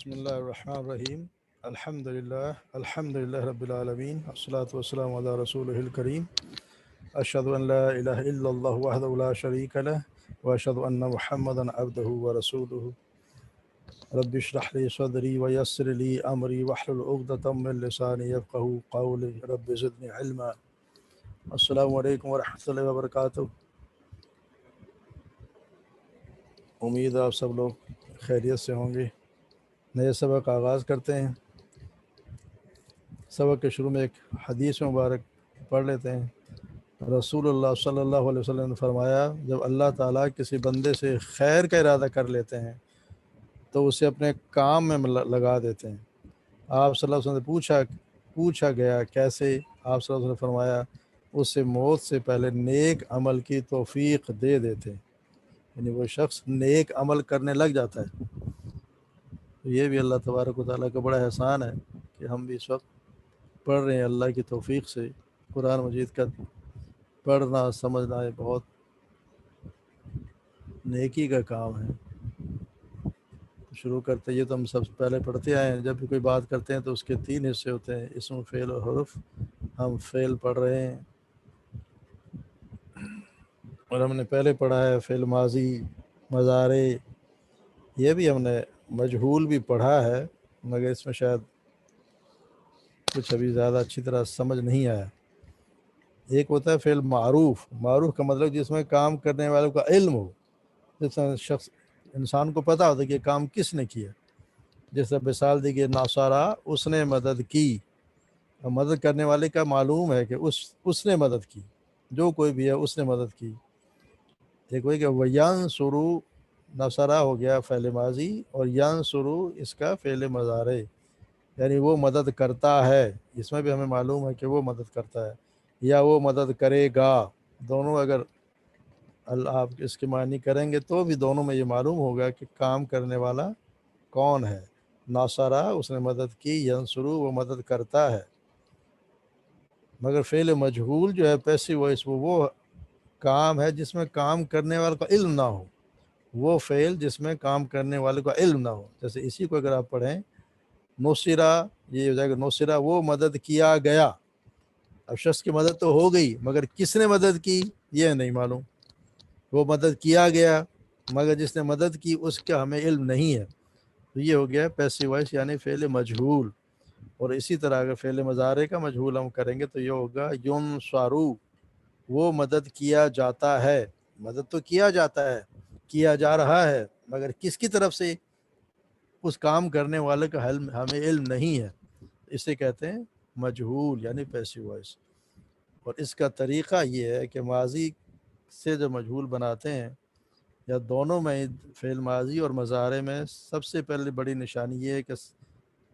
بسم اللہ الرحمن الرحیم الحمد للہ رب العالمین والصلاة والسلام علی رسولہ الکریم اشہد ان لا الہ الا اللہ وحدہ لا شریک لہ واشہد ان محمدا عبدہ ورسولہ رب اشرح لی صدری ویسر لی امری واحلل عقدۃ من لسانی یفقہوا قولی رب زدنی علما۔ السلام علیکم ورحمۃ اللہ وبرکاتہ۔ امید آپ سب لوگ خیریت سے ہوں گے۔ نئے سبق کا آغاز کرتے ہیں۔ سبق کے شروع میں ایک حدیث مبارک پڑھ لیتے ہیں۔ رسول اللہ صلی اللہ علیہ وسلم نے فرمایا، جب اللہ تعالیٰ کسی بندے سے خیر کا ارادہ کر لیتے ہیں تو اسے اپنے کام میں لگا دیتے ہیں۔ آپ صلی اللہ علیہ وسلم سے پوچھا گیا کیسے؟ آپ صلی اللہ علیہ وسلم نے فرمایا، اس سے موت سے پہلے نیک عمل کی توفیق دے دیتے ہیں، یعنی وہ شخص نیک عمل کرنے لگ جاتا ہے۔ یہ بھی اللہ تبارک و تعالیٰ کا بڑا احسان ہے کہ ہم بھی اس وقت پڑھ رہے ہیں۔ اللہ کی توفیق سے قرآن مجید کا پڑھنا سمجھنا یہ بہت نیکی کا کام ہے۔ شروع کرتے یہ تو ہم سب سے پہلے پڑھتے آئے ہیں، جب بھی کوئی بات کرتے ہیں تو اس کے 3 حصے ہوتے ہیں، اسم، فعل اور حرف۔ ہم فعل پڑھ رہے ہیں اور ہم نے پہلے پڑھا ہے فعل ماضی، مضارع، یہ بھی ہم نے مجہول بھی پڑھا ہے، مگر اس میں شاید کچھ ابھی زیادہ اچھی طرح سمجھ نہیں آیا۔ ایک ہوتا ہے فعل معروف۔ معروف کا مطلب جس میں کام کرنے والوں کا علم ہو، جس میں شخص انسان کو پتہ ہوتا ہے کہ یہ کام کس نے کیا۔ جیسے مثال دی گئی ناصارہ، اس نے مدد کی، اور مدد کرنے والے کا معلوم ہے کہ اس نے مدد کی، جو کوئی بھی ہے اس نے مدد کی۔ ایک وہی کہ وینصرو، نصرہ ہو گیا فعل ماضی، اور ینصرو اس کا فعل مضارع، یعنی وہ مدد کرتا ہے۔ اس میں بھی ہمیں معلوم ہے کہ وہ مدد کرتا ہے یا وہ مدد کرے گا۔ دونوں اگر آپ اس کے معنی کریں گے تو بھی دونوں میں یہ معلوم ہوگا کہ کام کرنے والا کون ہے۔ ناصرہ اس نے مدد کی، ینصرو وہ مدد کرتا ہے۔ مگر فعل مجہول جو ہے پیسو وائس، وہ کام ہے جس میں کام کرنے والے کا علم نہ ہو، وہ فعل جس میں کام کرنے والے کا علم نہ ہو۔ جیسے اسی کو اگر آپ پڑھیں نصرہ، یہ ہو جائے گا نصرہ وہ مدد کیا گیا۔ اب شخص کی مدد تو ہو گئی مگر کس نے مدد کی یہ نہیں معلوم۔ وہ مدد کیا گیا مگر جس نے مدد کی اس کا ہمیں علم نہیں ہے، تو یہ ہو گیا پیسو وائس یعنی فعل مجہول۔ اور اسی طرح اگر فعل مضارع کا مجہول ہم کریں گے تو یہ ہوگا ینصرو، وہ مدد کیا جاتا ہے۔ مدد تو کیا جاتا ہے، کیا جا رہا ہے، مگر کس کی طرف سے اس کام کرنے والے کا ہمیں علم نہیں ہے، اسے کہتے ہیں مجہول یعنی پیسو وائس۔ اور اس کا طریقہ یہ ہے کہ ماضی سے جو مجہول بناتے ہیں یا دونوں میں فعل ماضی اور مضارع میں سب سے پہلے بڑی نشانی یہ ہے کہ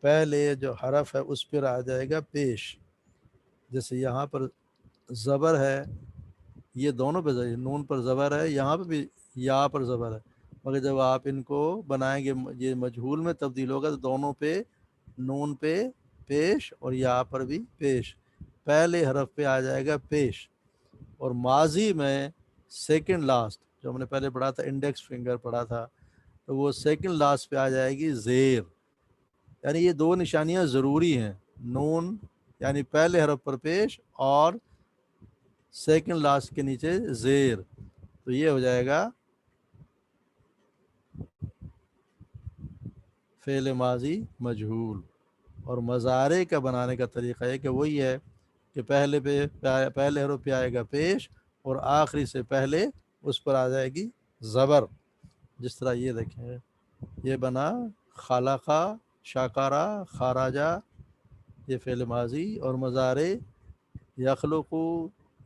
پہلے جو حرف ہے اس پر آ جائے گا پیش۔ جیسے یہاں پر زبر ہے، یہ دونوں پہ نون پر زبر ہے، یہاں پہ بھی یا پر زبر ہے، مگر جب آپ ان کو بنائیں گے یہ مجہول میں تبدیل ہوگا تو دونوں پہ نون پہ پیش اور یا پر بھی پیش، پہلے حرف پہ آ جائے گا پیش۔ اور ماضی میں سیکنڈ لاسٹ جو ہم نے پہلے پڑھا تھا انڈیکس فنگر پڑھا تھا، تو وہ سیکنڈ لاسٹ پہ آ جائے گی زیر۔ یعنی یہ دو نشانیاں ضروری ہیں، نون یعنی پہلے حرف پر پیش اور سیکنڈ لاسٹ کے نیچے زیر، تو یہ ہو جائے گا فعل ماضی مجہول۔ اور مضارع کا بنانے کا طریقہ ہے کہ وہی ہے کہ پہلے حرف پہ آئے گا پیش اور آخری سے پہلے اس پر آ جائے گی زبر۔ جس طرح یہ دیکھیں، یہ بنا خلقہ، شاکارہ، خراجہ، یہ فعل ماضی، اور مضارع یخلق،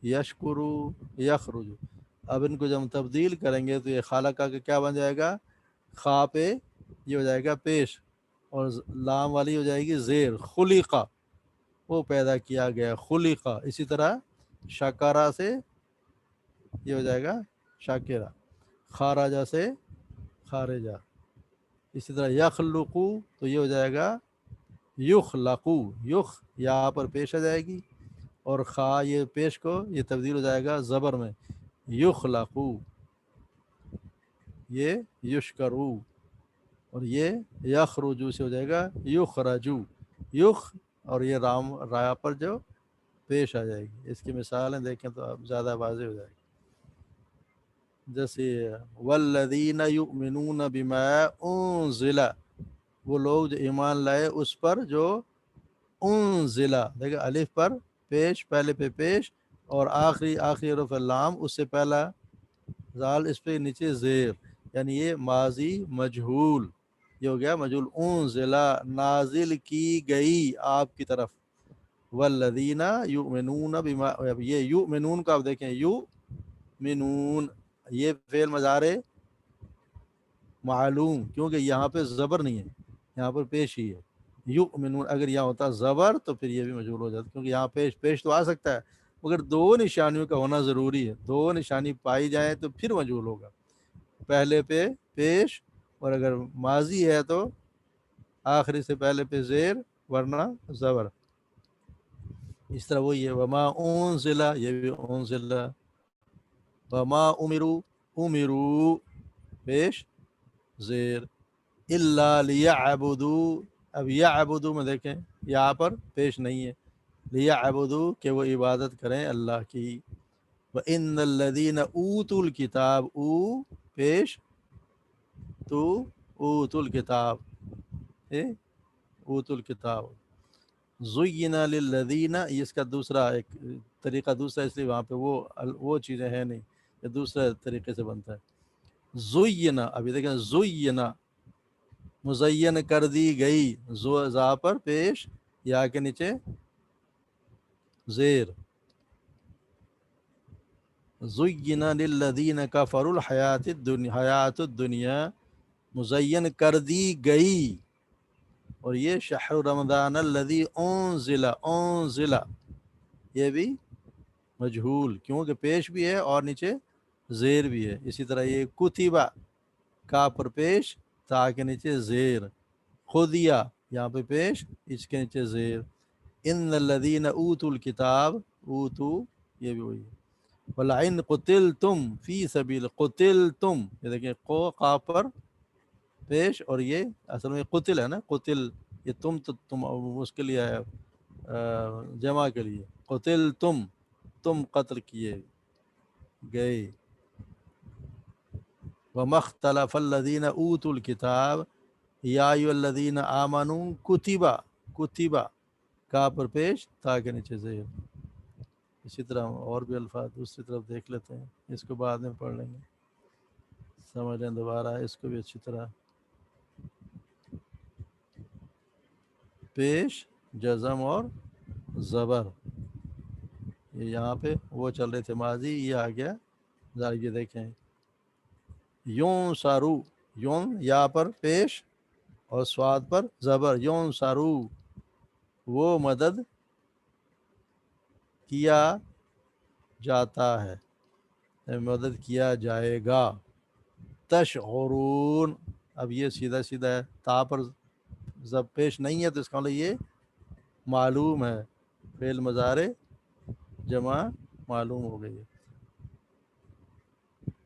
یشکر، یخرج۔ اب ان کو جب ہم تبدیل کریں گے تو یہ خالقہ کا کیا بن جائے گا، خا پہ یہ ہو جائے گا پیش اور لام والی ہو جائے گی زیر، خلقہ وہ پیدا کیا گیا، خلقہ۔ اسی طرح شکارہ سے یہ ہو جائے گا شاکرہ، خارجہ سے خارجہ۔ اسی طرح یخلقو تو یہ ہو جائے گا یخلقو، یخ یہاں پر پیش آ جائے گی اور خا یہ پیش کو یہ تبدیل ہو جائے گا زبر میں، یخلقو۔ یہ یشکرو، اور یہ یخرجو سے ہو جائے گا یخرجو، یخ، اور یہ رام رایا پر جو پیش آ جائے گی. اس کی مثالیں دیکھیں تو اب زیادہ واضح ہو جائے گی. جیسے والذین یؤمنون بما انزل، وہ لوگ جو ایمان لائے اس پر جو انزل، دیکھیں الف پر پیش، پہلے پہ پیش، اور آخری حرف لام اس سے پہلا زال، اس پہ نیچے زیر، یعنی یہ ماضی مجہول، یہ ہو گیا مجہول. انزل نازل کی گئی آپ کی طرف. والذین یؤمنون بما، یہ یؤمنون کا آپ دیکھیں یؤمنون، یہ فعل مضارع معلوم، کیونکہ یہاں پہ زبر نہیں ہے، یہاں پر پیش ہی ہے. یؤمنون، اگر یہاں ہوتا زبر تو پھر یہ بھی مجہول ہو جاتا، کیونکہ یہاں پیش تو آ سکتا ہے، مگر دو نشانیوں کا ہونا ضروری ہے. دو نشانی پائی جائیں تو پھر مجہول ہوگا، پہلے پہ پیش، اور اگر ماضی ہے تو آخری سے پہلے پہ زیر ورنہ زبر. اس طرح وہی ہے وما انزل، یہ بھی انزل. وما امروا، امروا پیش زیر. الا لیعبدوا، اب یعبدوا میں دیکھیں یہاں پر پیش نہیں ہے، لیعبدوا کہ وہ عبادت کریں اللہ کی. وان الذین اوتوا الکتاب، او پیش تو اوتوا الکتاب، اوتوا الکتاب. زین للذین، یہ اس کا دوسرا ایک طریقہ دوسرا، اس لیے وہاں پہ وہ چیزیں ہیں نہیں، یہ دوسرے طریقے سے بنتا ہے. زین، ابھی دیکھیں زین مزین کر دی گئی، زا پر پیش، یا کے نیچے زیر. زین للذین کفروا الحیات الدنیا، حیات الدنیا مزین کر دی گئی. اور یہ شہر رمضان الذی انزل، انزل یہ بھی مجہول، کیونکہ پیش بھی ہے اور نیچے زیر بھی ہے. اسی طرح یہ کتبہ، کا پر پیش، تا کے نیچے زیر. خودیا یہاں پہ پیش، اس کے نیچے زیر. ان الذین اوتوا الکتاب، اوتو یہ بھی وہی ہے. ولئن قتلتم فی سبیل، قتلتم، یہ دیکھیں قو قا پر پیش، اور یہ اصل میں قتل ہے نا، قتل، یہ تم تو تم اس کے لیے ہے جمع کے لیے. قتلتم، تم قتل کیے گئے. وما اختلف الذین اوتوا الکتاب یا ایھا الذین آمنوا کتبہ، کتبہ کا پر پیش، تا کے نیچے زیر. اسی طرح اور بھی الفاظ دوسری طرف دیکھ لیتے ہیں، اس کو بعد میں پڑھ لیں گے، سمجھ لیں دوبارہ اس کو بھی اچھی طرح. پیش، جزم اور زبر، یہ یہاں پہ وہ چل رہے تھے ماضی، یہ آ گیا ذرا یہ دیکھیں. یون سارو، یون یا پر پیش اور سواد پر زبر. یون سارو وہ مدد کیا جاتا ہے، مدد کیا جائے گا. تشعرون، اب یہ سیدھا سیدھا ہے، تا پر زب پیش نہیں ہے تو اس کا مطلب یہ معلوم ہے، فعل مضارع جمع معلوم ہو گئی ہے.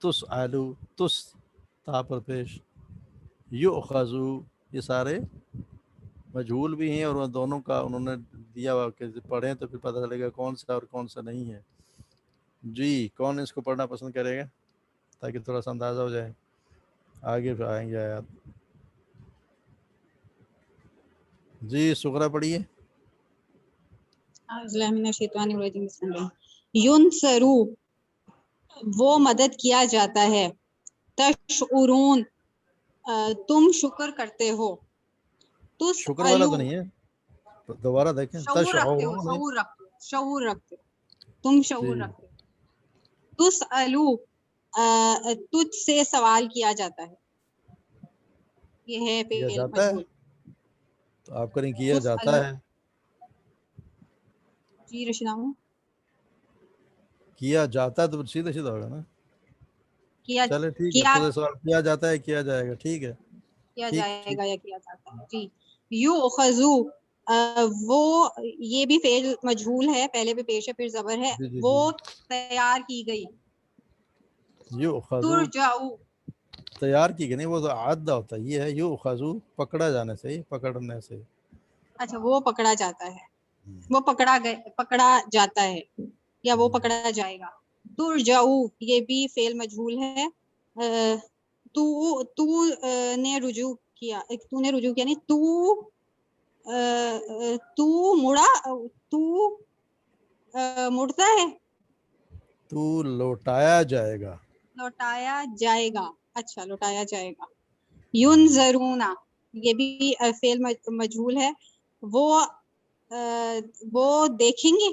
تسألو، تس تا پر پیش. یؤخذو، یہ سارے مجہول بھی ہیں، اور وہ دونوں کا انہوں نے دیا ہوا کہ پڑھیں تو پھر پتہ چلے گا کون سا اور کون سا نہیں ہے. جی کون اس کو پڑھنا پسند کرے گا تاکہ تھوڑا سا اندازہ ہو جائے، آگے پھر آئیں گے آیات. جی سغرا پڑھیے. ینصرو وہ مدد کیا جاتا ہے. تشعرون تم شکر کرتے ہو. شکر والا تسألو تو نہیں ہے، دوبارہ دیکھیں. شعور رکھتے ہو، شعور رکھتے ہو، شعور رکھتے ہو، تم شعور رکھتے ہو. تسألو تجھ سے سوال کیا جاتا ہے، یہ ہے کیا فعل جاتا ہے، مجہول. تو آپ کریں کیا جاتا تسألو، ہے. جی رشید احمد، کیا جاتا ہے تو سیدھا سیدھا ہوگا نا. کیا چلے ٹھیک ہے، کیا تو سوال کیا جاتا ہے، کیا جائے گا، ٹھیک ہے. کیا ٹھیک جائے ٹھیک. گا یا کیا جاتا ہے. جی یؤخذو وہ یہ بھی فعل مجہول ہے، پہلے پہ پیش ہے پھر زبر ہے. جی وہ تیار کی گئی. یؤخذو، ترجعو تیار کی کہ نہیں، وہ تو عادہ ہوتا ہے، یہ ہے یو خزو پکڑا جانے سے، پکڑنے سے. اچھا وہ پکڑا جاتا ہے، وہ پکڑا جاتا ہے یا وہ پکڑا جائے گا. ترجعو یہ بھی فعل مجہول ہے. تو نے رجوع کیا، نہیں تو مڑا، تو مڑتا ہے، تو لوٹایا جائے گا. لوٹایا جائے گا. اچھا لوٹایا جائے گا. ینظرونا یہ بھی فعل مجہول ہے. وہ دیکھیں گے،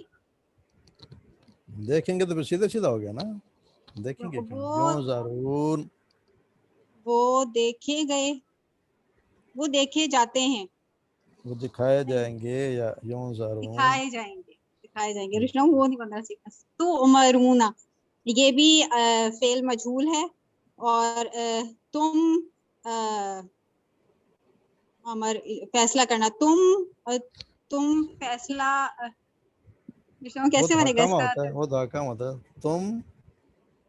دیکھیں گے تو پھر سیدھا سیدھا ہو گیا نا، دیکھیں گے کیوں، وہ ینظرون. وہ دیکھے گئے، وہ دیکھے جاتے ہیں، وہ دکھائے جائیں گے یا ینظرون. دکھائے جائیں گے، دکھائے جائیں گے. رشنا وہ نہیں بننا سیکھا. تو عمرونا یہ بھی فعل مجہول ہے. اور تم امر فیصلہ کرنا، تم فیصلہ رشنا وہ کیسے بنے گا اس حکامہ کا؟ ہوتا ہے، وہ تو حکامہ ہوتا ہے. تم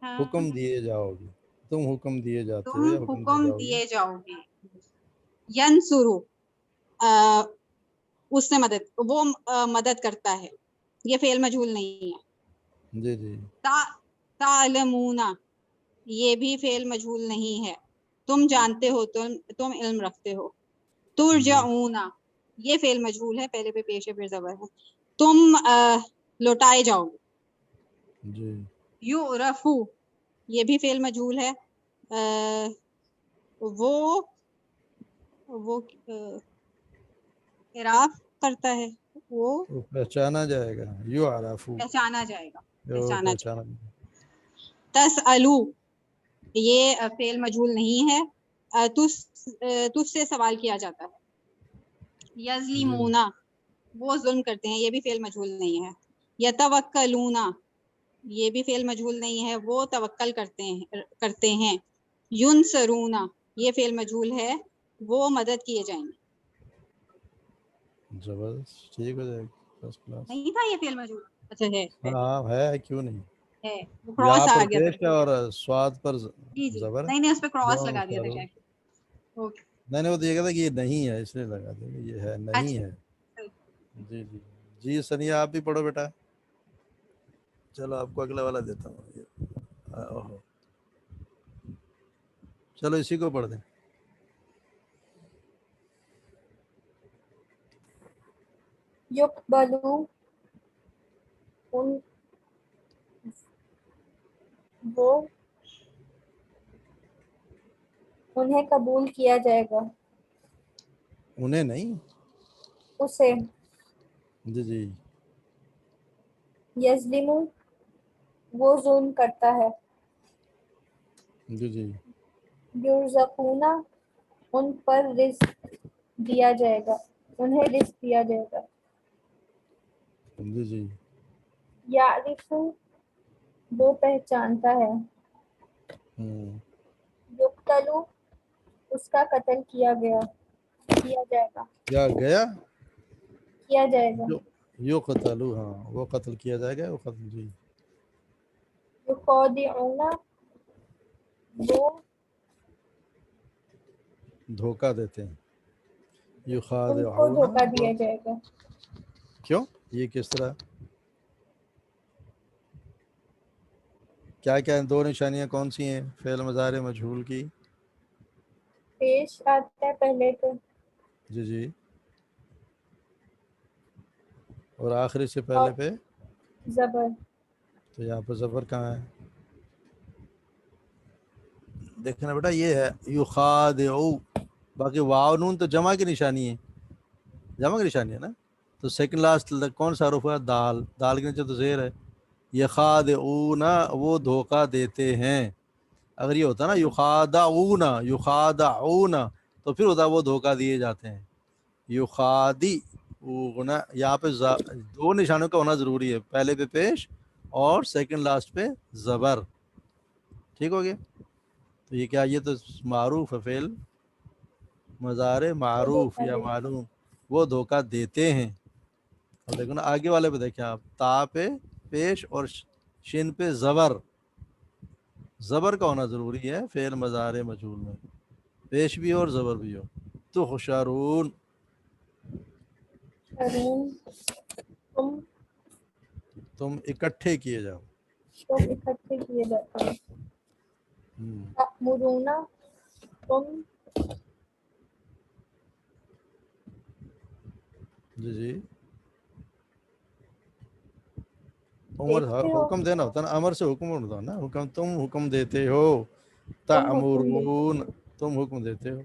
ہاں، حکم دیے جاؤ گے، تم حکم دیے جاتے تم ہو یا حکم دیے حکم جاؤ گے. دیے جاؤ گے. ینصرو اس نے مدد، وہ مدد کرتا ہے، یہ فعل مجہول نہیں ہے. جی جی. تعلمون یہ بھی فعل مجہول نہیں ہے. تم جانتے ہو، تم علم رکھتے ہو. ترجعون یہ فعل مجہول ہے، پہلے پہ پیش ہے پھر زبر ہے. تم لوٹائے جاؤ گے. جی. یعرفو یہ بھی فعل مجہول ہے. وہ اعراف کرتا ہے، وہ پہچانا جائے گا، یعرفو، پہچانا جائے گا، پہچانا جائے پہچانا. گا. تسألو یہ فعل مجہول نہیں ہے. تجھ سے سوال کیا جاتا ہے. جی یظلمون وہ ظلم کرتے ہیں، یہ بھی فعل مجہول نہیں ہے. یتوکلون یہ بھی فعل مجہول نہیں ہے، وہ توکل کرتے ہیں. ینصرون یہ فعل مجہول ہے، وہ مدد کیے جائیں گے. زبردست، ٹھیک ہو جائے گا، فرسٹ کلاس. نہیں تھا یہ فعل مجہول؟ اچھا ہاں ہے، کیوں نہیں. ہے وہ یا کراس آ پر گیا پیش ہے تھا. اور سواد پر جی زبر. نہیں اس پہ کراس لگا دیا تھا ینصرون. شاید. اوکے نہیں وہ تو یہ کہتا ہے کہ یہ نہیں ہے، اس لیے لگا دیں گے، یہ ہے نہیں اچھا ہے. جی جی جی. سنیا آپ بھی پڑھو بیٹا. چلو آپ کو اگلا والا دیتا ہوں. چلو اسی کو پڑھ دیں. یقبلو انہیں قبول کیا جائے گا. انہیں نہیں. اسے. جی جی. یظلم وہ ظلم کرتا ہے. جی جی. یرزقون ان پر رزق دیا جائے گا، انہیں رزق دیا جائے گا. جی جی. یعرف وہ پہچانتا ہے. یقتلو اس کا قتل کیا جائے گا. کیا گیا، کیا جائے گا. یو قتلو، ہاں وہ قتل کیا جائے گا، وہ قتل. جی. یخادعون وہ دھوکہ دیتے ہیں. ان کو یخادعون دھوکہ دیا جائے گا. کیوں، یہ کس طرح، کیا کیا دو نشانیاں کون سی ہیں فعل مضارع مجہول کی؟ پیش آتا ہے پہلے تو. جی جی. اور آخری سے اور پہلے پہ، زبر. تو یہاں پہ زبر کہاں ہے؟ دیکھنا بیٹا یہ ہے یخادعو. باقی واو نون تو جمع کی نشانی ہے، جمع کی نشانی ہے نا. تو سیکنڈ لاسٹ کون سا حرف ہے؟ دال. دال کے نیچے تو زیر ہے. یخادعون وہ دھوکہ دیتے ہیں. اگر یہ ہوتا نا یخادعون تو پھر ہوتا وہ دھوکہ دیے جاتے ہیں. یخادعون یہاں پہ دو نشانوں کا ہونا ضروری ہے، پہلے پہ پیش اور سیکنڈ لاسٹ پہ زبر. ٹھیک ہو گیا. تو یہ کیا، یہ تو معروف ہے، فعل مضارع وہ معروف دھوکہ یا دے. معلوم، وہ دھوکہ دیتے ہیں. اور دیکھو نا آگے والے پہ دیکھیں آپ، تا پہ پیش اور شین پہ زبر. زبر کا ہونا ضروری ہے فعل مضارع مجہول میں، پیش بھی ہو اور زبر بھی ہو. تحشرون، شرون تم تم اکٹھے کیے جاؤ. اکٹھے کیے جاتے ہیں. تأمرون تم جی جی، عمر دیکھتے ہو، حکم دینا ہوتا ہے نا، امر سے حکم ہوتا ہے نا، حکم تم حکم دیتے ہو. تم حکم دیتے تأمرون تم حکم دیتے ہو.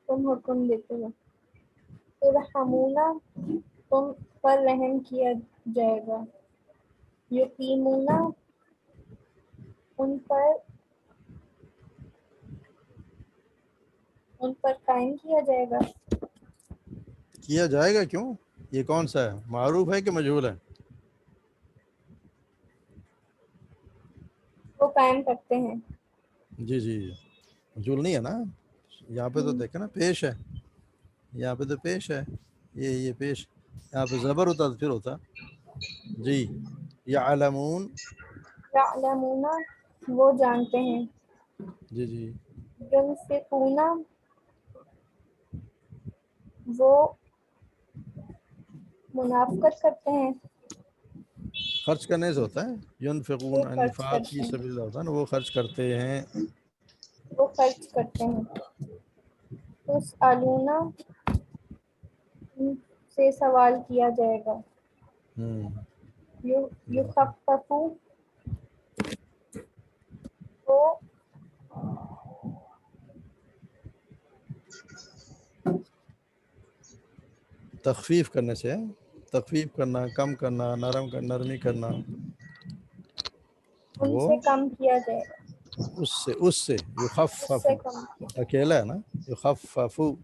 تم حکم دیتے ہو. ترحمون تم پر رحم کیا جائے گا. یقیمون ان پر قائم کیا جائے گا. کیا جائے گا کیوں؟ یہ کون سا ہے، معروف ہے کہ مجہول ہے؟ وہ قائم کرتے ہیں. جی جی، مجہول نہیں ہے نا یہاں پہ، تو دیکھیں نا پیش ہے، یہاں پہ تو پیش ہے، یہ پیش، یہاں پہ زبر ہوتا تو پھر ہوتا. جی، یعلمون، یعلمون وہ جانتے ہیں. جی جی، ینفقون وہ منافقت کرتے ہیں. خرچ کرنے سے ہوتا ہے، وہ ینفقون خرچ انفاق کرتے فی ہیں. سبیل اللہ ہوتا ہے نا، وہ خرچ کرتے ہیں. وہ خرچ کرتے ہیں. تسألون ان سے سوال کیا جائے گا. یخفف وہ تخفیف کرنے سے، تخفیف کرنا، کم کرنا، نرمی کرنا، ان وہ سے کم کیا جائے گا. اس سے اس یخفف، سے کم اکیلا ہے نا، یخفف، اس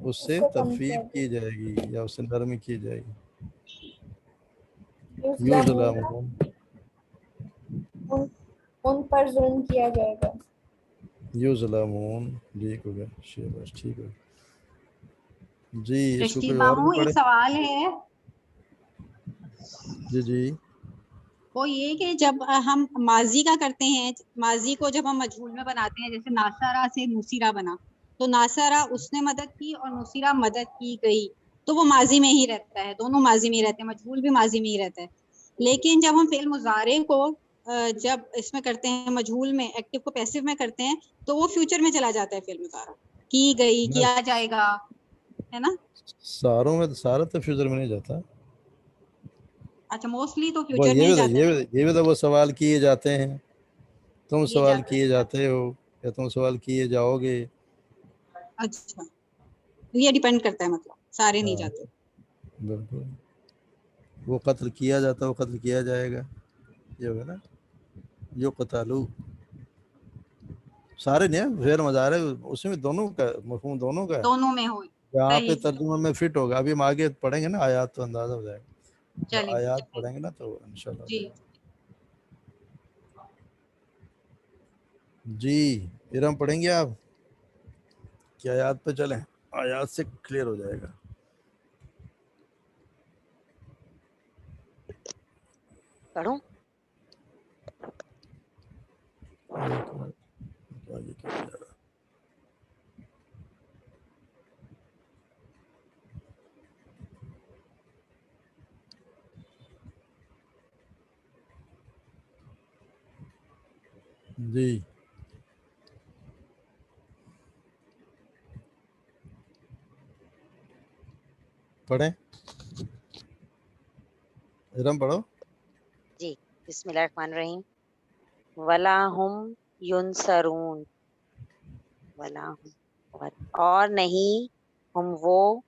اس سے سے کم کیا تخفیف جائے کی جائے گی یا اس سے نرمی کی جائے گی. گا. یظلمون یظلمون، ان پر ظلم کیا جائے گا. یظلمون، ٹھیک ہو گیا شہباز، ٹھیک ہو گیا. جی اس کو رشید کوئی اور بھی ماموں پڑھے. ایک سوال ہے، جی جی، وہ یہ کہ جب ہم ماضی کا کرتے ہیں، ماضی کو جب ہم مجہول میں بناتے ہیں، جیسے ناصرہ سے نصیرہ بنا، تو ناصرہ اس نے مدد کی اور نصیرہ مدد کی گئی، تو وہ ماضی میں ہی رہتا ہے، دونوں ماضی میں ہی رہتے ہیں، مجہول بھی ماضی میں ہی رہتا ہے. لیکن جب ہم فعل مضارع کو جب اس میں کرتے ہیں مجہول میں، ایکٹیو کو پیسو میں کرتے ہیں، تو وہ فیوچر میں چلا جاتا ہے فعل مضارع، کی گئی، کیا جائے گا، ہے نا. ساروں میں، سارا تو فیوچر میں نہیں جاتا. اچھا، موسٹلی تو وہ فیوچر میں ہی جاتا ہے. یہ بھی تو وہ سوال کیے جاتے ہیں، تم یہ سوال جاتا ہے. کیے جاتے ہو یا تم سوال کیے جاؤ گے. اچھا، یہ ڈیپینڈ کرتا ہے، مطلب سارے نہیں ہاں جاتے. بالکل، وہ قتل کیا جاتا ہے، وہ قتل کیا جائے گا، یہ ہوگا نا. یو قتالو، سارے نہیں، فعل مضارع اس میں دونوں کا مفہوم، دونوں کا ہے. دونوں میں ہو. یہاں پہ صحیح. ترجمہ میں فٹ ہوگا. ابھی ہم آگے پڑھیں گے نا آیات تو اندازہ ہو جائے گا، جب چلیے آیات پڑھیں گے نا تو انشاءاللہ ہو جی. جائے گا. جی ارم پڑھیں گے آپ کہ آیات پہ چلیں؟ آیات سے کلیئر ہو جائے گا. پڑھوں؟ ایک منٹ، آگے کیا جا رہا ہے. جی پڑھیں، ارم پڑھو. جی، بسم اللہ الرحمن الرحیم. ولا ہم ینصرون، ولا ہم، اور نہیں ہم وہ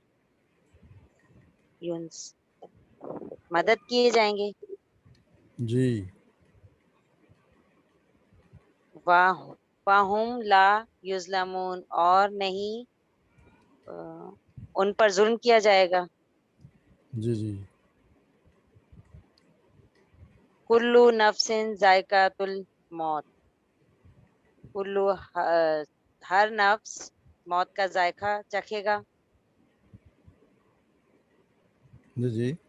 مدد کیے جائیں گے. جی، وَهُمْ لا یظلمون، اور نہیں ان پر ظلم کیا جائے گا. جی جی، کلو نفس ذائقۃ الموت، کلو ہر نفس موت کا ذائقہ چکھے گا. جی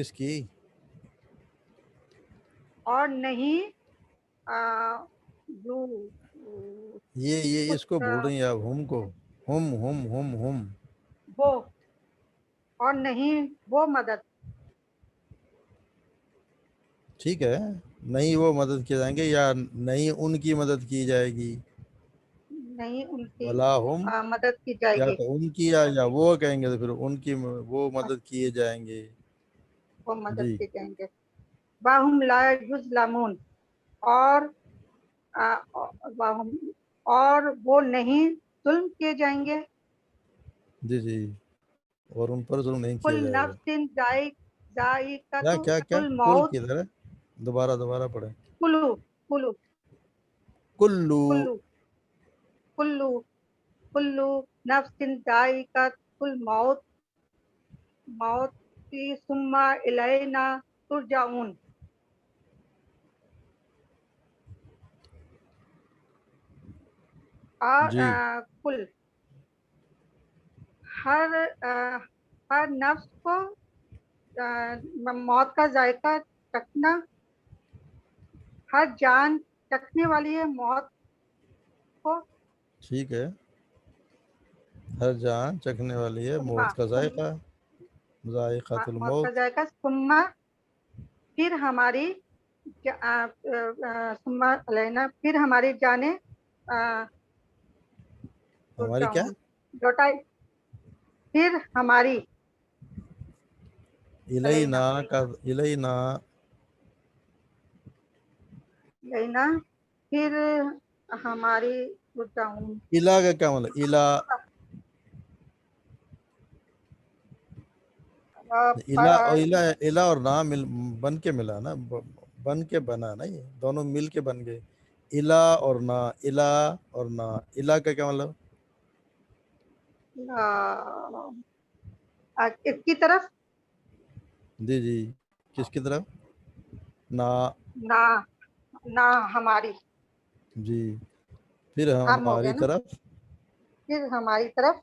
کس کی؟ اور نہیں جو یہ اس کو بول رہی ہیں آپ، ہم کو، ہم وہ، اور نہیں وہ مدد، ٹھیک ہے، نہیں وہ مدد کیے جائیں گے یا نہیں ان کی مدد کی جائے گی، نہیں ان کی ولا ہم، مدد کی جائے یا گی، تو ان کی یا وہ کہیں گے تو پھر ان کی وہ مدد کیے جائیں گے. وہ مدد جی کی جائیں گے. باہم لا یظلمون، اور اور وہ نہیں ظلم کیے جائیں گے. جی اور ان پر ظلم نہیں کیا کل جائے گا. نفس کیا ذائقۃ کیا کیا کل الموت. کدھر ہے؟ دوبارہ پڑھیں. کلو کلو کلو، کلو کلو کلو نفس ذائقۃ الموت، موت کی ثم الینا ترجعون. اور جی کل ہر نفس کو موت کا ذائقہ چکھنا، ہر جان چکھنے والی ہے موت کو. ٹھیک ہے، ہر جان چکھنے والی ہے موت کا ذائقہ، ذائقۃ موت کا الموت. ذائقہ. ثم پھر ہماری ثم علینا پھر ہماری جانیں ہماری کیا؟ لوٹائی، پھر ہماری الینا کا الینا، لینا پھر ہماری ترجعون. الا کا کیا مطلب؟ الا، الا اور نا بن کے ملا نا، بن کے بنا نا، یہ دونوں مل کے بن گئے. الا اور نا، الا اور نا، الا کا کیا مطلب؟ اس کی طرف، جی کس کی طرف؟ نا، نہ نہ ہماری، جی پھر ہم ہو گیا ہماری نا، طرف. پھر ہماری طرف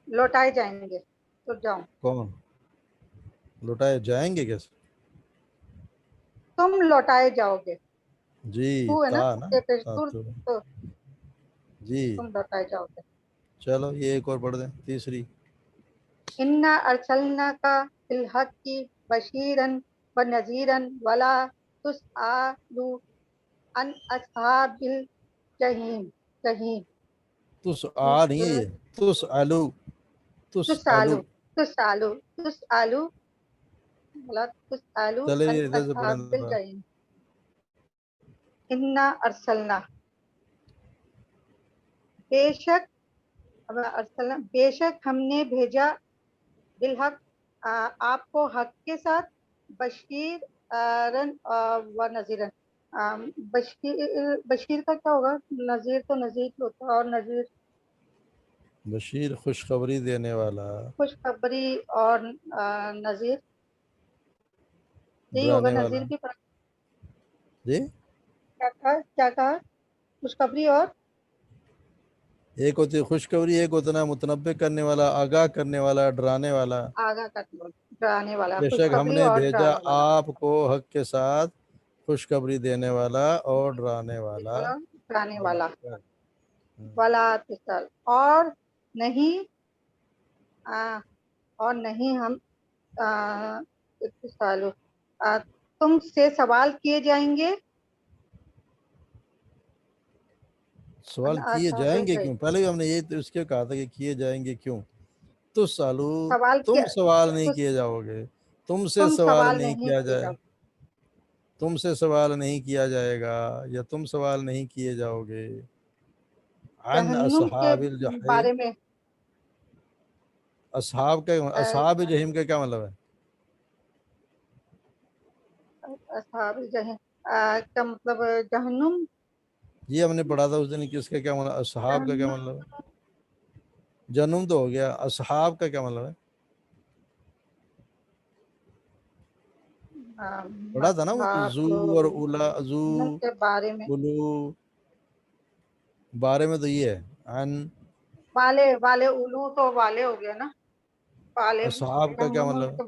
لوٹائے جائیں گے. ترجعون، کون لوٹائے جائیں گے؟ کیسے؟ تم لوٹائے جاؤ گے. جی تو ہے نا، تا نا، تو جی. تم لوٹائے جاؤ گے. چلو یہ ایک اور پڑھ دیں، تیسری. انا ارسلناک بالحق بشیرا ونذیرا ولا تسأل عن اصحاب الجحیم. تسعا نہیں ہے، یہ تسعلو، تسعلو. تسألو ولا تسألو چلے عن یہ ادھر سے پڑھیں اصحاب دوبارہ. الجحیم. انا ارسلنا، بے شک ہم نے بھیجا، بالحق آپ کو حق کے ساتھ، بشیر و نذیرن. بشیر کا کیا ہوگا؟ نذیر تو نذیر ہوتا ہے، اور نذیر بشیر خوشخبری دینے والا، خوشخبری، اور نذیر یہی ہوگا. ڈرانے والا. نذیر بھی جی کیا کہا؟ خوشخبری اور ایک ہوتی ہے خوشخبری، ایک ہوتا ہے متنبع کرنے والا، آگاہ کرنے والا، ڈرانے والا. آگاہ کرنے والا، ڈرانے والا. بے شک ہم خوشخبری نے اور بھیجا ڈرانے والا، آپ کو حق کے ساتھ خوشخبری دینے والا اور ڈرانے والا. ڈرانے والا. ولا تسأل، اور نہیں ہم اتصال تم سے سوال کیے جائیں گے. سوال کیے جائیں گے کیوں؟ پہلے بھی ہم نے یہ تو اس کے کہا تھا کہ کیے جائیں گے کیوں. تو سالو، سوال تم کیا، سوال نہیں کیے جاؤ گے، تم سے تم سوال نہیں نہیں کیا کیے جائے، جاؤ. تم سے سوال نہیں کیا جائے گا، یا تم سوال نہیں کیے جاؤ گے. عن جہنم کے اصحاب الجحیم. بارے میں. اصحاب کا، اصحاب جحیم کا کیا مطلب ہے؟ اصحاب جہنم کا مطلب جہنم. یہ ہم نے پڑھا تھا اس دن کہ اس کا کیا مطلب، اصحاب کا کیا جہنم مطلب ہے؟ جنم تو ہو گیا، اصحاب کا کیا مطلب ہے؟ پڑھا تھا نا وہ زو اور اولا، زو جہنم کے بارے میں. اولو، بارے میں تو یہ ہے. عن والے اولو تو والے ہو گیا نا. والے اصحاب کا کیا جہنم مطلب ہے؟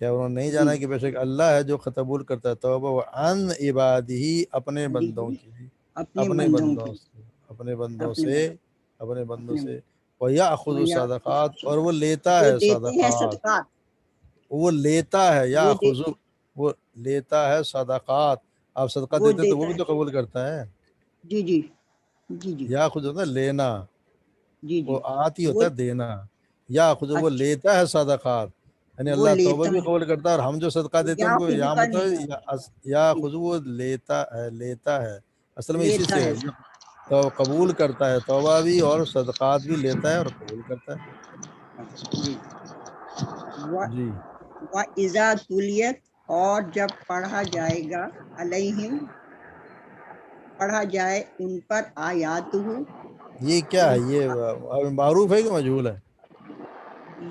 کیا انہوں نے نہیں جانا ہے کہ بے شک اللہ ہے جو قبول کرتا ہے توبہ عن عبادی اپنے بندوں کی، اپنے بندوں سے، اپنے بندوں سے، اپنے بندوں سے، وَيَأْخُذُ الصَّدَقَاتِ اور وہ لیتا وہ ہے دیتے ہیں صدقات، صدقات، وہ لیتا ہے، وہ یاخذ وہ لیتا ہے صدقات، آپ صدقہ وہ دیتے ہیں تو وہ دیتا بھی تو قبول کرتا ہے، جی جی جی جی یاخذ ہوتا ہے لینا، جی وہ جی آتی وہ ہوتا ہے دینا، یاخذ وہ اچھا لیتا ہے صدقات، یعنی وہ اللہ توبہ لیتا بھی ہے، قبول کرتا ہے، اور ہم جو صدقہ دیتے ہیں یا ان کو خود یہاں کا مطلب نہیں یاخذ وہ لیتا ہے، اصل میں اسی لیتا سے ہے، تو قبول کرتا ہے، توبہ بھی اور صدقات بھی لیتا ہے اور قبول کرتا ہے۔ جی جی وَإِذَا تُلِيَتْ اور جب پڑھا جائے گا علیہم پڑھا جائے ان پر آیاتہ، یہ کیا ہے، یہ معروف ہے کہ مجہول ہے؟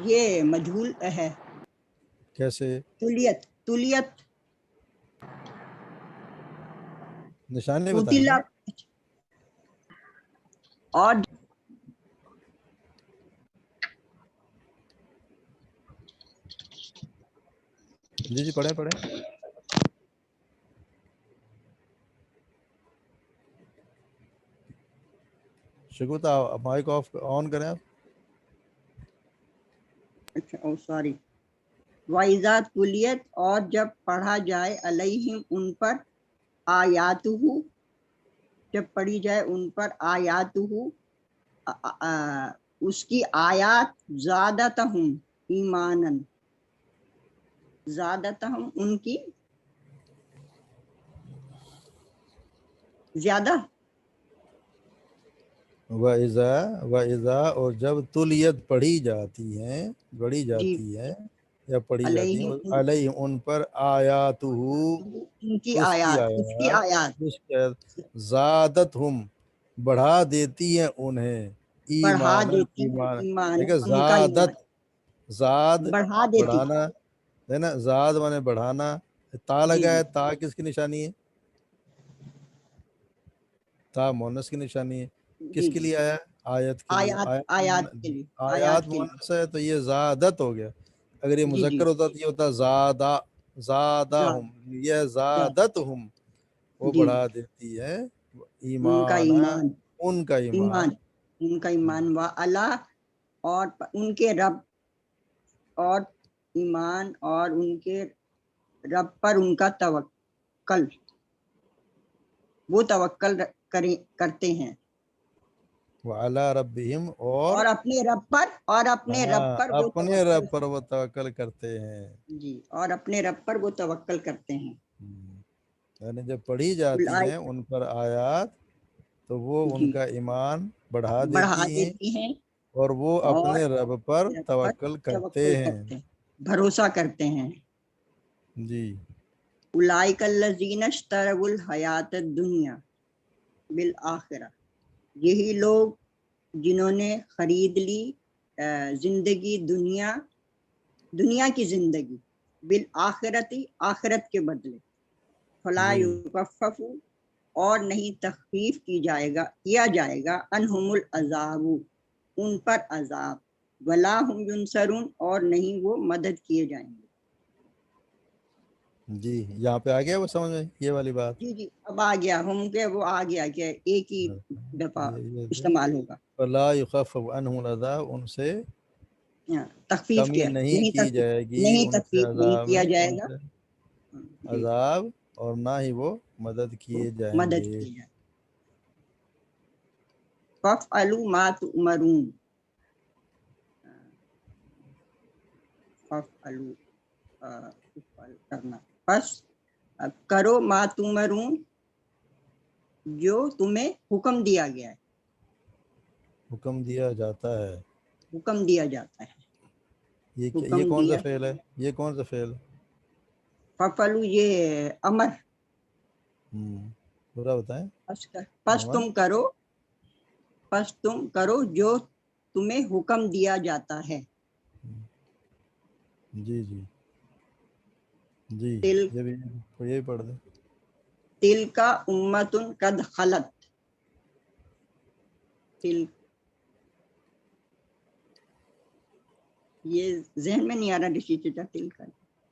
یہ مجہول ہے، کیسے تلیت نشان نہیں بتائیں گے؟ قتل اور جی جی پڑھیں پڑھیں۔ شکوتا مائک آف آن کریں آپ۔ اچھا سوری وَإِذَا تُلِيَتْ اور جب پڑھا جائے علیہم ان پر آیاتہ جب پڑھی جائے ان پر آیاتہ اس کی آیات زادتہم ایمانن زادتہم ان کی زیادہ وَإِذَا اور جب تلیت پڑھی جاتی ہیں، پڑھی جی جاتی ہے یا پڑھی جاتی ہیں علیہم علیہ ان پر آیاتہ ان کی اس کی آیات آیات اس کی آیات زادتہم بڑھا دیتی ہیں انہیں بڑھا ایمان دیتی ہیں ایمان، ایمان دیکھیں ان کا ایمان زاد بڑھا دیتی بڑھانا ہے نا، زاد مانے بڑھانا، تا جی لگا جی ہے، تا کس کی نشانی ہے؟ تا مونس کی نشانی ہے، کس جی کے جی لیے آیا؟ آیت کے لیے، آیات کے لیے آیات کے لیے مونس ہے تو یہ زادت ہو گیا، اگر یہ جی جی مذکر ہوتا تو یہ ہوتا زادہم، یہ زادتہم وہ جی بڑھا دیتی ہے ان کا ایمانا ایمان ان کا ایمان۔ ان کا ایمان اللہ اور ان کے رب اور ایمان اور ان کے رب پر ان کا توکل وہ توکل کرتے ہیں وعلی ربہم اور اپنے رب پر وہ اپنے توکل رب پر وہ توکل کرتے ہیں۔ جی اور اپنے رب پر وہ توکل کرتے ہیں یعنی جب پڑھی جاتی ہیں ان پر آیات تو وہ ان جی کا ایمان بڑھا بڑھا دیتی ہیں دیتی ہیں اور وہ اور اپنے رب پر رب پر توکل کرتے توکل ہیں۔ کرتے ہیں بھروسہ کرتے ہیں جی اولئک الذین اشتروا الحیات الدنیا بالآخرہ یہی لوگ جنہوں نے خرید لی زندگی دنیا کی زندگی بالآخرتی آخرت کے بدلے فلا جی یخفف اور نہیں تخفیف کیا جائے گا انہم العذاب ان پر عذاب ولا ہم ینصرون اور نہیں وہ مدد کیے جائیں گے۔ جی یہاں پہ آ گیا وہ سمجھ میں یہ والی بات؟ جی جی اب آ گیا ہم کے وہ آ گیا کہ ایک ہی دفعہ یہ استعمال ہوگا فلا یخفف عنہم العذاب، ان سے تخفیف کمی کیا نہیں کی جائے گی نہیں ان سے تخفیف نہیں عذاب کیا میں، جائے ان گا سے جی عذاب، اور نہ ہی وہ مدد کیے جائیں مدد گے۔ کی جائے فَافْعَلُوا مَا تُؤْمَرُونَ فَافْعَلُوا کرنا بس کرو ما تُؤْمَرُونَ جو تمہیں حکم دیا گیا ہے حکم دیا جاتا ہے۔ حکم دیا جاتا ہے یہ حکم کون سا دیا فعل ہے؟ یہ کون سا فعل؟ فَافْعَلُوا یہ امر پورا بتائیں۔ پس امر تم کرو جو تمہیں حکم دیا جاتا ہے جی جی جی یہی پڑھ دیں۔ تِلْکَ أُمَّةٌ قَدْ خَلَتْ یہ ذہن میں نہیں آ رہا ڈشی چچا تل کا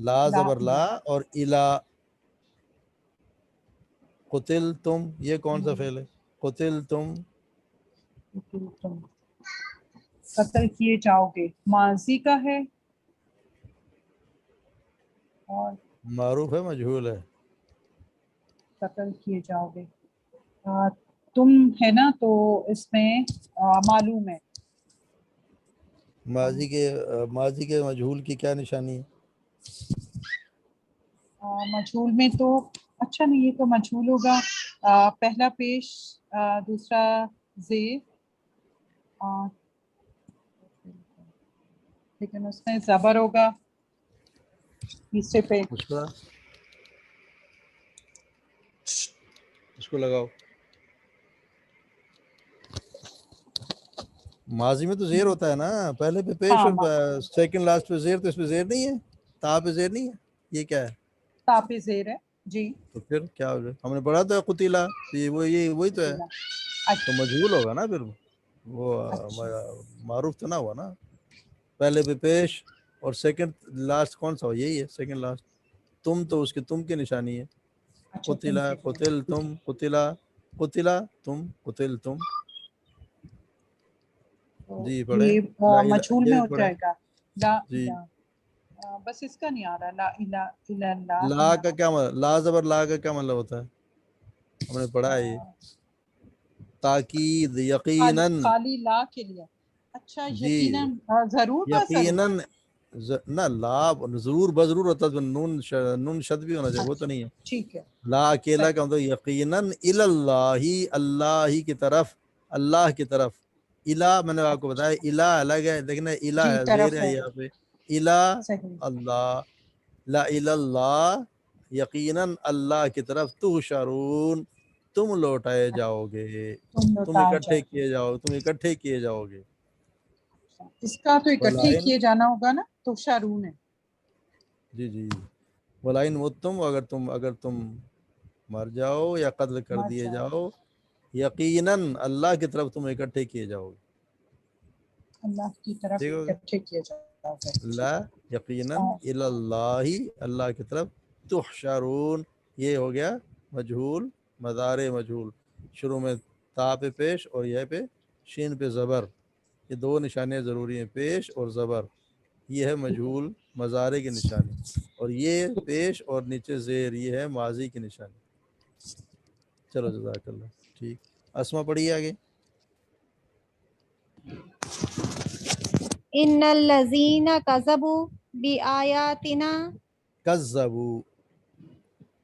لا لا زبر لا اور الا قتل تم، یہ کون سا فعل ہے؟ قتل تم تم قتل کیے جاؤ گے ماضی کا ہے اور معروف ہے مجہول ہے؟ قتل کیے جاؤ گے تم ہے نا تو اس میں معلوم ہے ماضی کے مجہول کی کیا نشانی ہے؟ مجہول میں تو اچھا نہیں، یہ تو مجہول ہوگا پہلا پیش دوسرا زیر لیکن اس میں زبر ہوگا تیسرے پہ اس کو لگاؤ. ماضی میں تو زیر ہوتا ہے نا، پہلے پہ پیش ہاں اور سیکنڈ لاسٹ پہ زیر، تو اس پہ زیر نہیں ہے، تا پہ زیر نہیں ہے، یہ کیا ہے؟ تا پہ زیر ہے جی. تو پھر کیا ہوگا؟ ہم نے پڑھا تو قتیلا، وہی تو ہے، تو اچھا مجہول ہوگا نا پھر وہ اچھا معروف تو نہ ہوا نا. پہلے پہ پیش اور سیکنڈ لاسٹ کون سا ہو؟ یہی ہے سیکنڈ لاسٹ. تم تو اس کی تم کی نشانی ہے. اچھا قتلا قتل تم قتلا قتلا تم قتل تم. جی پڑھیں. یہ لا مجہول یہ میں بھی ہو پڑھیں. جائے گا لا جی الہ بس اس کا نہیں آ رہا لا الہ الا اللہ لا کا کیا مطلب؟ لا زبر لا کا کیا مطلب ہوتا ہے؟ ہم نے پڑھا ہے یہ تاکید، یقیناً. خالی لا کے لیے. اچھا جی یقیناً ضرور یقیناً نہ لا ضرور بضرور ہوتا ہے، نون شد بھی ہونا چاہیے، وہ تو نہیں ہے. ٹھیک ہے لا اکیلا کا مطلب یقیناً اللہ، اللہ ہی کی طرف، اللہ کی طرف. الہ میں نے آپ کو بتایا الہ الگ ہے، لیکن الہ جی ہے، زیر طرف ہے ہے یہاں پہ. الہ صحیح اللہ، لا الہ اللہ، یقیناً اللہ کی طرف تحشرون، تم لوٹائے جاؤ گے، تم تم لوٹائے اکٹھے کیے جاؤ، تم اکٹھے کیے جاؤ گے. اس کا تو اکٹھے ولائن کیے جانا ہوگا نا تو شارون ہے. جی جی ولائن متم، اگر تم مر جاؤ یا قتل کر مر دیے جاؤ جاؤ، یقیناً اللہ کی طرف تم اکٹھے کیے جاؤ گے. اللہ کی طرف ٹھیک ہو گیا. اکٹھے کیے جاؤ گے. لا یقیناً اللہ، اللہ کی طرف تحشرون، یہ ہو گیا مجہول، مضارع مجہول. شروع میں تا پہ پیش اور یہ پہ شین پہ زبر، یہ دو نشانیاں ضروری ہیں، پیش اور زبر. یہ ہے مجہول مضارع کی نشانی، اور یہ پیش اور نیچے زیر، یہ ہے ماضی کی نشانی. چلو جزاک اللہ. ٹھیک، اسما پڑھیے آگے. ان الذین کذبوا بآیاتنا کذبوا،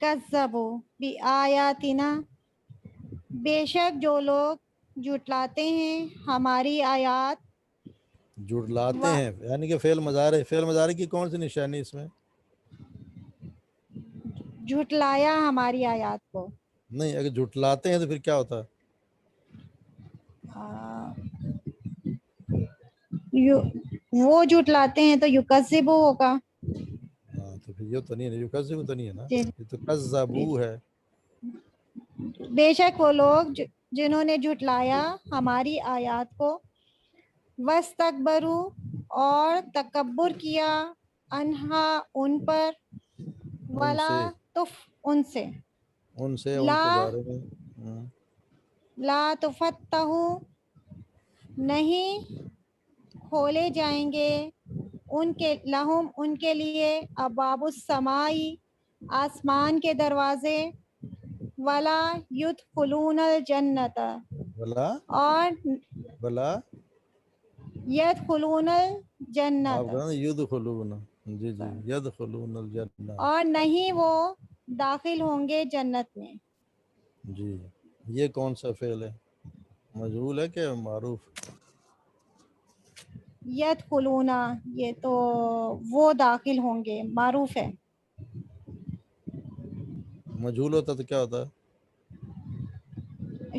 کذبوا بآیاتنا، بے شک جو لوگ جھٹلاتے ہیں ہماری آیات. جھٹلاتے ہیں یعنی کہ فعل مضارع کی کون سی نشانی اس میں؟ جھٹلایا ہماری آیات کو. نہیں، اگر جھٹلاتے ہیں تو پھر کیا ہوتا ہے؟ وہ جھٹلاتے ہیں تو یکذبو ہوگا. ہاں تو پھر یہ تو نہیں ہے، یکذب تو نہیں ہے نا، جی یہ تو کذبوا ہے. بے شک وہ لوگ جنہوں نے جھٹلایا ہماری آیات کو، واستکبروا اور تکبر کیا، انہا ان پر، ان ولا سے ان سے، ان کے لا بارے میں. لا تفتح، نہیں کھولے جائیں گے ان کے، لہم ان کے لیے، ابواب السمائی آسمان کے دروازے، ولا یدخلون الجنت اور بلا یدخلون آپ الجنت کہنا یدخلون، جی جی یدخلون الجنہ. اور نہیں وہ داخل ہوں گے جنت میں. جی یہ کون سا فعل ہے؟ مجہول ہے کہ معروف؟ یدخلون، یہ تو وہ داخل ہوں گے، معروف ہے. مجہول ہوتا تو کیا ہوتا ہے؟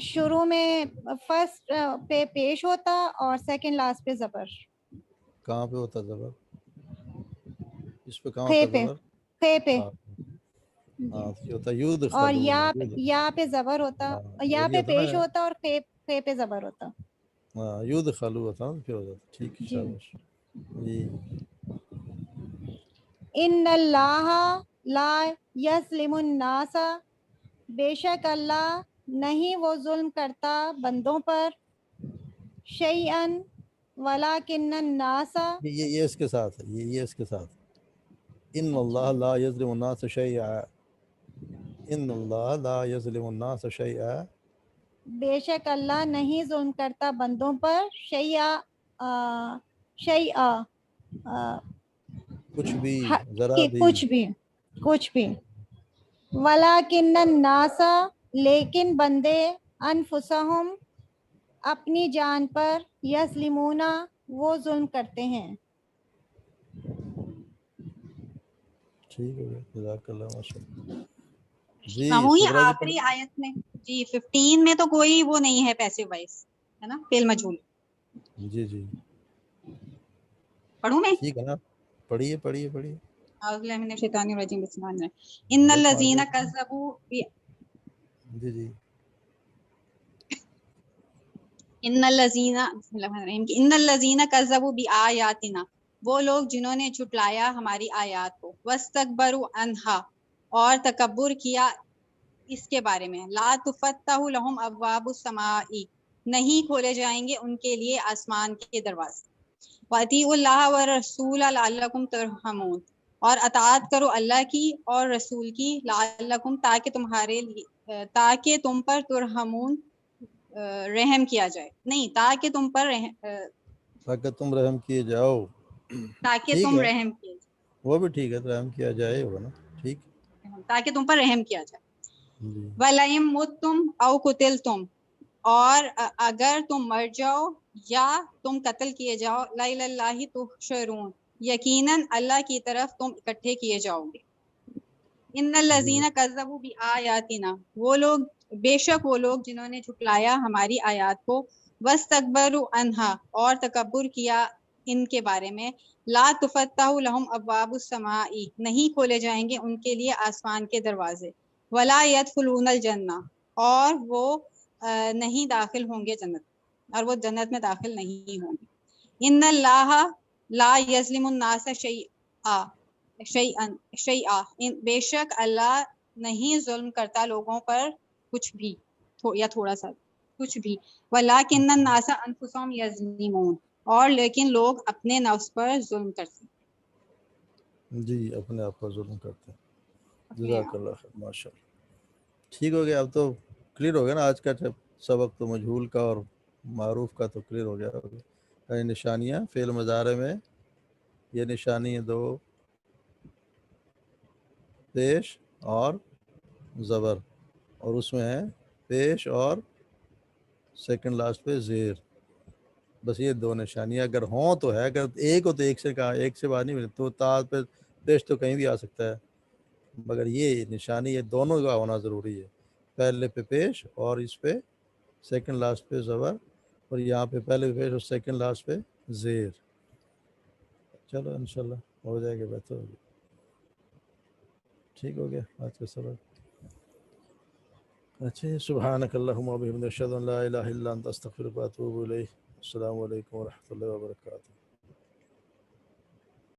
شروع میں فرسٹ پہ پیش ہوتا اور سیکنڈ لاسٹ پہ زبر. کہاں پہ ہوتا زبر؟ اس پہ کہاں خے ہوتا پہ، زبر؟ خے پہ ہاں جی. ہاں یہ ہوتا اور یدخلون. یا پہ زبر ہوتا، ہاں یا یہ پہ ہوتا پیش نا، ہوتا اور خے پہ زبر ہوتا. ہاں یدخلو ہوتا نا، پھر ہو جاتا. ٹھیک، جی. شاباش. جی ان اللہ لا یظلم الناس، بے شک اللہ نہیں وہ ظلم کرتا بندوں پر، شیئن ولکن الناس، یہ اس کے ساتھ ہے، یہ اس کے ساتھ، ان اللہ لا یظلم الناس شیئا، ان اللہ لا یظلم الناس شیئا، بے شک اللہ نہیں ظلم کرتا بندوں پر، شیئا کچھ بھی، کہ ذرا بھی، کچھ بھی، ولیکن الناس، لیکن بندے، انفسہم اپنی جان پر، یظلمون وہ ظلم کرتے ہیں۔ ٹھیک ہے، جزاک اللہ ماشاء اللہ۔ جی مامو یہ صبرا جی آخری آیت میں جی 15 میں تو کوئی وہ نہیں ہے پیسو وائس، ہے نا، فعل مجہول۔ جی جی پڑھوں میں؟ ٹھیک ہے نا، پڑھیے پڑھیے پڑھیے، اعوذ باللہ من الشیطان الرجیم، بسم اللہ الرحمن الرحیم۔ ان دیکھو الذین آگے، کذبوا جی جی ان الذین بسم اللہ الرحمن الرحیم، ان الذین کذبوا بآیاتنا، وہ لوگ جنہوں نے جھٹلایا ہماری آیات کو، واستکبروا عنہا اور تکبر کیا اس کے بارے میں، لا تفتح لهم ابواب السماء، نہیں کھولے جائیں گے ان کے لیے آسمان کے دروازے، وَأَطِیعُوا اللَّهَ وَالرَّسُولَ لَعَلَّکُمْ تُرْحَمُونَ، اور اطاعت کرو اللہ کی اور رسول کی، لعلکم تاکہ تم پر ترحمون رحم کیا جائے، نہیں تاکہ تم پر تاکہ تم رحم کیے جاؤ، تاکہ ٹھیک تم ہے، رحم کیے وہ بھی ٹھیک ہے، تو رحم کیا جائے ہوگا نا، ٹھیک، جائے، تاکہ تم پر رحم کیا جائے۔ جی وَلَئِن مُتُّمْ أَوْ قُتِلْتُمْ، اور اگر تم مر جاؤ یا تم قتل کیے جاؤ، لَإِلَى اللَّهِ تُحْشَرُونَ، یقیناً اللہ کی طرف تم اکٹھے کیے جاؤ گے۔ ان جی الذین کذبوا بآیاتنا، وہ لوگ، بے شک وہ لوگ جنہوں نے جھٹلایا ہماری آیات کو، واستکبروا عنہا اور تکبر کیا ان کے بارے میں، لا تفتح لهم ابواب السماء، نہیں کھولے جائیں گے ان کے لیے آسمان کے دروازے، ولا يدخلون الجنہ، اور وہ نہیں داخل ہوں گے جنت، اور وہ جنت میں داخل نہیں ہوں گے۔ ان اللہ لا یظلم الناس شیئا، بے شک اللہ نہیں ظلم کرتا لوگوں پر کچھ بھی، یا تھوڑا سا کچھ بھی، ولیکن الناس انفسهم یظلمون، اور لیکن لوگ اپنے نفس پر ظلم کرتے ہیں، جی، اپنے آپ پر ظلم کرتے ہیں، اپنے جزاک آپ۔ اللہ خیر، ماشاء اللہ، ٹھیک ہو گیا، اب تو کلیئر ہو گیا نا آج کا سبق، تو مجہول کا اور معروف کا تو کلیئر ہو گیا، یہ نشانیاں فعل مضارع میں، یہ نشانی ہے دو، پیش اور زبر، اور اس میں ہے پیش اور سیکنڈ لاسٹ پہ زیر، بس یہ دو نشانیاں اگر ہوں تو ہے، اگر ایک ہو تو ایک سے کہا، ایک سے بات نہیں ملتی، تو تا پہ پیش تو کہیں بھی آ سکتا ہے، مگر یہ نشانی یہ دونوں کا ہونا ضروری ہے، پہلے پہ پیش اور اس پہ سیکنڈ لاسٹ پہ زبر، اور یہاں پہ پہلے پہ پیش اور سیکنڈ لاسٹ پہ زیر۔ چلو انشاءاللہ ہو جائے گا، بہتر ہوگا، ٹھیک ہو گیا آج کا سبق۔ اچھا، سبحانک اللہم و بحمدک، اشہد ان لا الہ الا انت، استغفرک و اتوب الیک۔ السلام علیکم ورحمۃ اللہ وبرکاتہ۔